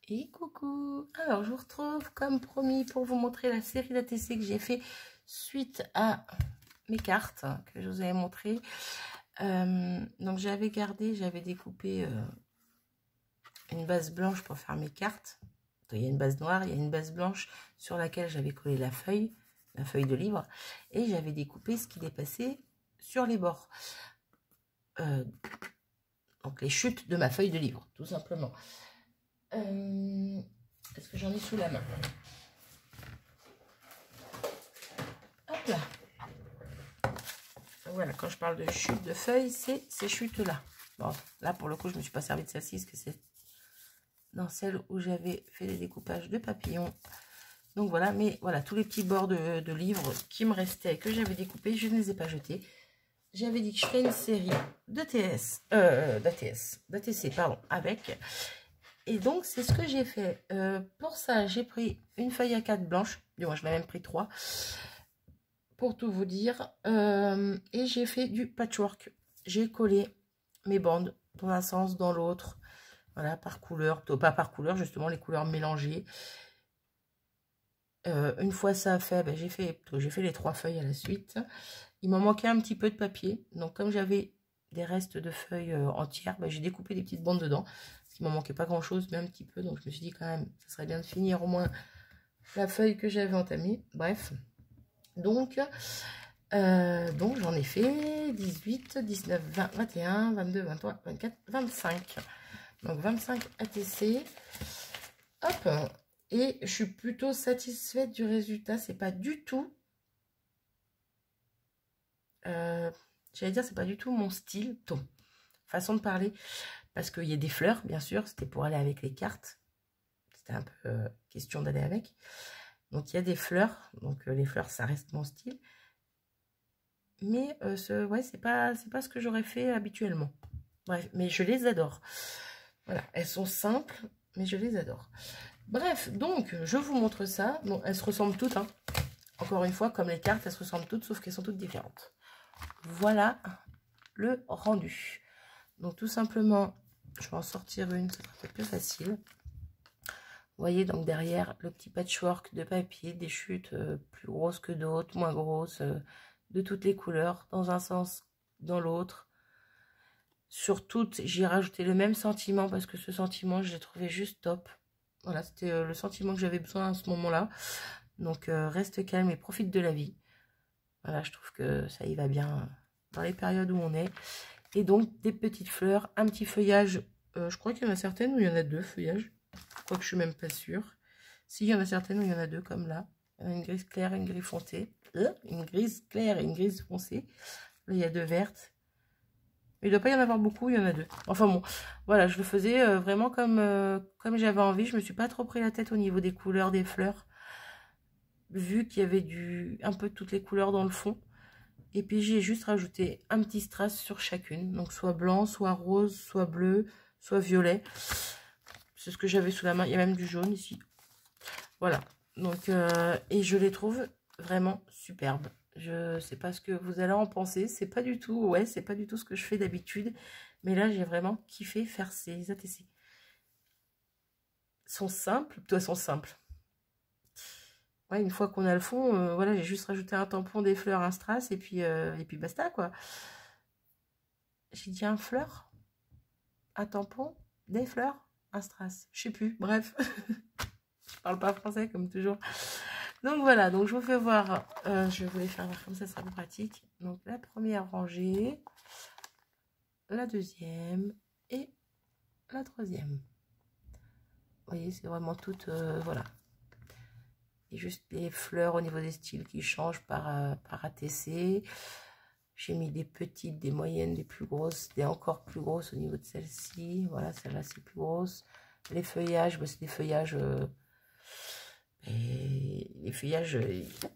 Et coucou. Alors je vous retrouve comme promis pour vous montrer la série d'ATC que j'ai fait suite à mes cartes que je vous avais montré. Donc j'avais découpé une base blanche pour faire mes cartes. Donc, il y a une base noire, il y a une base blanche sur laquelle j'avais collé la feuille de livre, et j'avais découpé ce qui dépassait sur les bords. Donc les chutes de ma feuille de livre, tout simplement. Est-ce que j'en ai sous la main? Hop là. Voilà, quand je parle de chute de feuilles, c'est ces chutes-là. Bon, là, pour le coup, je ne me suis pas servi de celle-ci, parce que c'est dans celle où j'avais fait les découpages de papillons. Donc voilà, mais voilà, tous les petits bords de livres qui me restaient, que j'avais découpés, je ne les ai pas jetés. J'avais dit que je ferais une série d'ATC, pardon, avec... Et donc, c'est ce que j'ai fait. Pour ça, j'ai pris une feuille A4 blanche. Du moins, je l'ai même pris 3. Pour tout vous dire. Et j'ai fait du patchwork. J'ai collé mes bandes dans un sens, dans l'autre. Voilà, par couleur. Pas par couleur, justement, les couleurs mélangées. Une fois ça fait, ben, j'ai fait les 3 feuilles à la suite. Il m'en manquait un petit peu de papier. Donc, comme j'avais des restes de feuilles entières, ben, j'ai découpé des petites bandes dedans. Il m'en manquait pas grand chose, mais un petit peu, donc je me suis dit quand même ça serait bien de finir au moins la feuille que j'avais entamée. Bref, donc j'en ai fait 18, 19, 20, 21, 22, 23, 24, 25. Donc 25 ATC. Hop, et je suis plutôt satisfaite du résultat. C'est pas du tout, j'allais dire, c'est pas du tout mon style, ton façon de parler. Parce qu'il y a des fleurs, bien sûr, c'était pour aller avec les cartes. C'était un peu question d'aller avec. Donc, il y a des fleurs. Donc, les fleurs, ça reste mon style. Mais, ouais, c'est pas ce que j'aurais fait habituellement. Bref, mais je les adore. Voilà, elles sont simples, mais je les adore. Bref, donc, je vous montre ça. Bon, elles se ressemblent toutes, hein. Encore une fois, comme les cartes, elles se ressemblent toutes, sauf qu'elles sont toutes différentes. Voilà le rendu. Donc, tout simplement... Je vais en sortir une, ça sera peut-être plus facile. Vous voyez donc derrière le petit patchwork de papier, des chutes plus grosses que d'autres, moins grosses, de toutes les couleurs, dans un sens, dans l'autre. Sur toutes, j'ai rajouté le même sentiment parce que ce sentiment, je l'ai trouvé juste top. Voilà, c'était le sentiment que j'avais besoin à ce moment-là. Donc, reste calme et profite de la vie. Voilà, je trouve que ça y va bien dans les périodes où on est. Et donc, des petites fleurs, un petit feuillage. Je crois qu'il y en a certaines où il y en a 2 feuillages. Quoique je suis même pas sûre. Si, il y en a certaines où il y en a 2 comme là. Une grise claire et une grise foncée. Une grise claire et une grise foncée. Là, il y a 2 vertes. Mais il ne doit pas y en avoir beaucoup, il y en a 2. Enfin bon, voilà, je le faisais vraiment comme j'avais envie. Je me suis pas trop pris la tête au niveau des couleurs des fleurs. Vu qu'il y avait un peu toutes les couleurs dans le fond. Et puis j'ai juste rajouté un petit strass sur chacune. Donc soit blanc, soit rose, soit bleu, soit violet. C'est ce que j'avais sous la main. Il y a même du jaune ici. Voilà. Donc, et je les trouve vraiment superbes. Je sais pas ce que vous allez en penser. C'est pas du tout, ouais, c'est pas du tout ce que je fais d'habitude. Mais là, j'ai vraiment kiffé faire ces ATC. Ils sont simples. Plutôt, elles sont simples. Ouais, une fois qu'on a le fond, voilà, j'ai juste rajouté un tampon, des fleurs, un strass, et puis basta, quoi. J'ai dit un fleur, un tampon, des fleurs, un strass. Je sais plus, bref. Je parle pas français, comme toujours. Donc voilà, donc je vous fais voir. Je vais faire comme ça sera plus pratique. Donc la première rangée, la deuxième et la troisième. Vous voyez, c'est vraiment toutes, voilà. Et juste les fleurs au niveau des styles qui changent par ATC. J'ai mis des petites, des moyennes, des plus grosses, des encore plus grosses au niveau de celle-ci. Voilà, celle-là c'est plus grosse. Les feuillages, bah, c'est des feuillages... et les feuillages,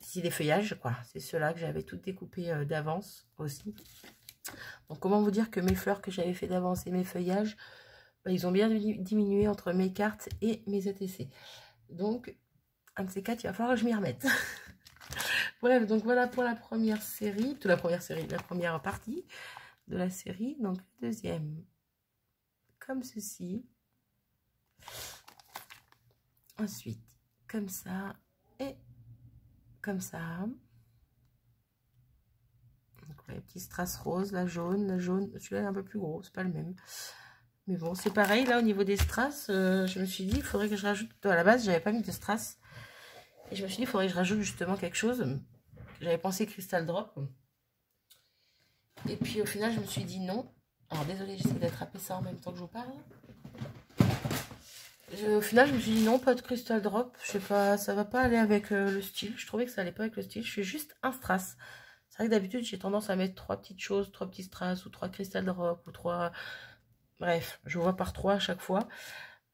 ici les feuillages, quoi. C'est ceux-là que j'avais tout découpé d'avance aussi. Donc, comment vous dire que mes fleurs que j'avais fait d'avance et mes feuillages, bah, ils ont bien diminué entre mes cartes et mes ATC. Donc, un de ces 4, il va falloir que je m'y remette. Bref, donc voilà pour la première série, la première partie de la série. Donc, la deuxième, comme ceci. ensuite, comme ça et comme ça. Donc, les petits strass roses, la jaune, celui-là est un peu plus gros, c'est pas le même. Mais bon, c'est pareil, là, au niveau des strass, je me suis dit, il faudrait que je rajoute... À la base, j'avais pas mis de strass. Et je me suis dit, il faudrait que je rajoute justement quelque chose. J'avais pensé Crystal Drop. Et puis, au final, je me suis dit non. Alors, désolée, j'essaie d'attraper ça en même temps que je vous parle. Au final, je me suis dit non, pas de Crystal Drop. Je sais pas, ça va pas aller avec le style. Je trouvais que ça allait pas avec le style. Je fais juste un strass. C'est vrai que d'habitude, j'ai tendance à mettre 3 petites choses, 3 petits strass ou 3 Crystal Drop ou 3... Bref, je vois par 3 à chaque fois.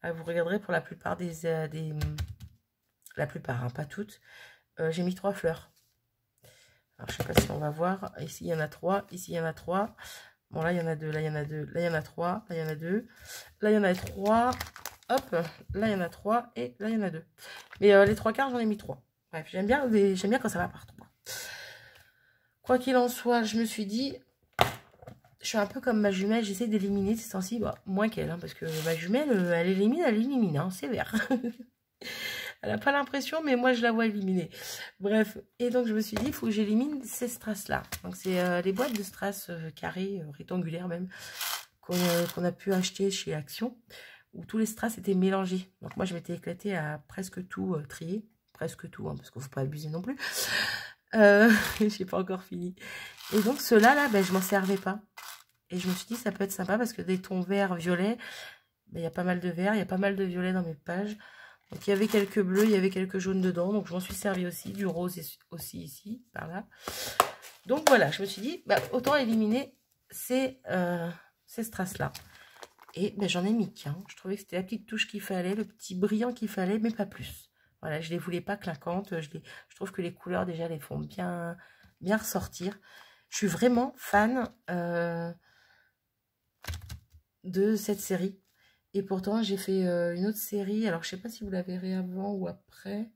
Vous regarderez pour la plupart la plupart, hein, pas toutes. J'ai mis 3 fleurs. Alors, je sais pas si on va voir. Ici, il y en a 3. Ici, il y en a 3. Bon, là, il y en a 2. Là, il y en a 2. Là, il y en a 3. Là, il y en a 2. Là, il y en a 3. Hop. Là, il y en a 3. Et là, il y en a 2. Mais les 3 quarts, j'en ai mis 3. Bref, j'aime bien quand ça va par 3. Quoi qu'il en soit, je me suis dit... Je suis un peu comme ma jumelle, j'essaie d'éliminer ces temps-ci, bah, moins qu'elle, hein, parce que ma jumelle, elle élimine, hein, c'est vert. Elle n'a pas l'impression, mais moi je la vois éliminer. Bref, et donc je me suis dit, il faut que j'élimine ces strass-là. Donc c'est les boîtes de strass carrés, rectangulaires même, qu'on a pu acheter chez Action, où tous les strass étaient mélangés. Donc moi je m'étais éclatée à presque tout trier, presque tout, hein, parce qu'il ne faut pas abuser non plus. J'ai pas encore fini. Et donc ceux-là, là, ben, je m'en servais pas. Et je me suis dit, ça peut être sympa parce que des tons verts, violets, ben, y a pas mal de vert, il y a pas mal de violet dans mes pages. Donc il y avait quelques bleus, il y avait quelques jaunes dedans. Donc je m'en suis servi aussi, du rose aussi ici, par là. Donc voilà, je me suis dit, ben, autant éliminer ces strass-là. Et ben, j'en ai mis qu'un. Je trouvais que c'était la petite touche qu'il fallait, le petit brillant qu'il fallait, mais pas plus. Voilà, je les voulais pas clinquantes. Je trouve que les couleurs, déjà, les font bien ressortir. Je suis vraiment fan de cette série. Et pourtant, j'ai fait une autre série. Alors, je sais pas si vous la verrez avant ou après.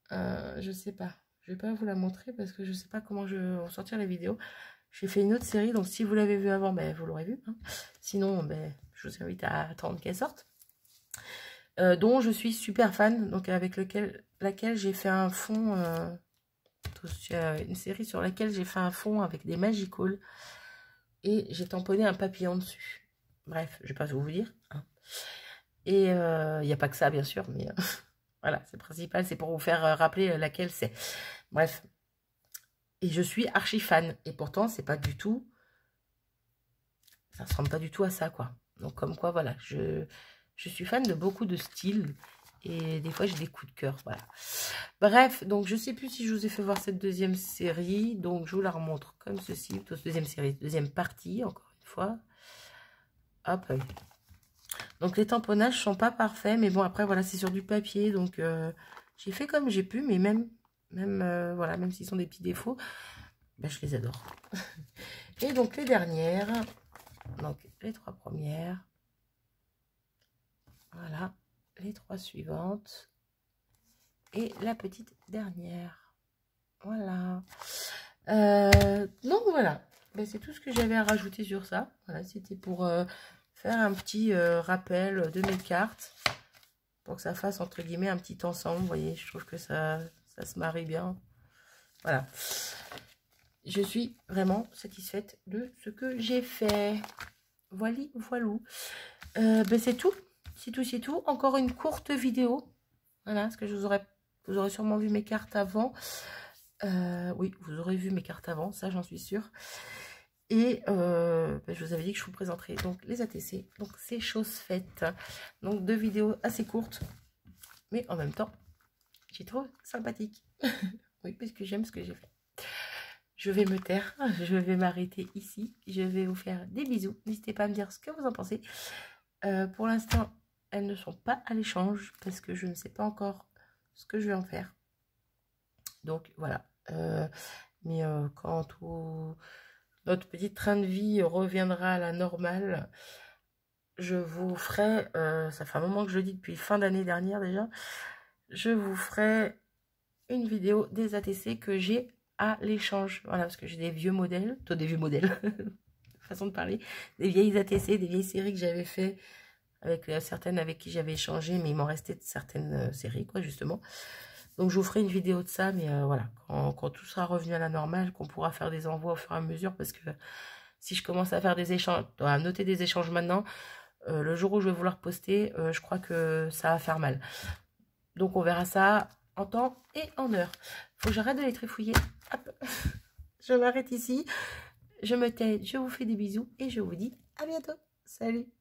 Je sais pas. Je vais pas vous la montrer parce que je sais pas comment je vais sortir la vidéo. J'ai fait une autre série. Donc, si vous l'avez vue avant, ben, vous l'aurez vue. Hein. Sinon, ben, je vous invite à attendre qu'elle sorte. Dont je suis super fan. Donc, avec laquelle j'ai fait un fond... une série sur laquelle j'ai fait un fond avec des Magical. Et j'ai tamponné un papillon dessus. Bref, je ne vais pas vous dire. Hein. Et il n'y a pas que ça, bien sûr, mais voilà, c'est principal, c'est pour vous faire rappeler laquelle c'est. Bref. Et je suis archi fan. Et pourtant, c'est pas du tout... Ça ne ressemble pas du tout à ça, quoi. Donc, comme quoi, voilà, je suis fan de beaucoup de styles. Et des fois, j'ai des coups de cœur, voilà. Bref, donc je sais plus si je vous ai fait voir cette deuxième série. Donc, je vous la remontre comme ceci. Plutôt deuxième série, deuxième partie, encore une fois. Hop. Donc, les tamponnages sont pas parfaits. Mais bon, après, voilà, c'est sur du papier. Donc, j'ai fait comme j'ai pu. Mais voilà, même s'ils sont des petits défauts, ben, je les adore. Et donc, les dernières. Donc, les 3 premières. Voilà. Les 3 suivantes et la petite dernière. Voilà. Donc voilà, ben, c'est tout ce que j'avais à rajouter sur ça. Voilà, c'était pour faire un petit rappel de mes cartes pour que ça fasse entre guillemets un petit ensemble. Vous voyez, je trouve que ça se marie bien. Voilà. Je suis vraiment satisfaite de ce que j'ai fait. Voilà, voilou. Ben, c'est tout. C'est tout. Encore une courte vidéo. Voilà, parce que vous aurez sûrement vu mes cartes avant. Oui, vous aurez vu mes cartes avant, ça j'en suis sûre. Et ben, je vous avais dit que je vous présenterai donc les ATC. Donc c'est chose faite. Donc 2 vidéos assez courtes. Mais en même temps, j'ai trouvé sympathique. Oui, parce que j'aime ce que j'ai fait. Je vais me taire. Je vais m'arrêter ici. Je vais vous faire des bisous. N'hésitez pas à me dire ce que vous en pensez. Pour l'instant, elles ne sont pas à l'échange parce que je ne sais pas encore ce que je vais en faire. Donc voilà. Mais quand tout notre petit train de vie reviendra à la normale, je vous ferai, ça fait un moment que je le dis depuis fin d'année dernière déjà, je vous ferai une vidéo des ATC que j'ai à l'échange. Voilà, parce que j'ai des vieux modèles, des vieux modèles, façon de parler, des vieilles ATC, des vieilles séries que j'avais fait avec certaines avec qui j'avais échangé, mais il m'en restait de certaines séries, quoi, justement. Donc, je vous ferai une vidéo de ça, mais voilà, quand tout sera revenu à la normale, qu'on pourra faire des envois au fur et à mesure, parce que si je commence à faire des échanges, à noter des échanges maintenant, le jour où je vais vouloir poster, je crois que ça va faire mal. Donc, on verra ça en temps et en heure. Faut que j'arrête de les trifouiller. Hop. Je m'arrête ici. Je me tais, je vous fais des bisous et je vous dis à bientôt. Salut!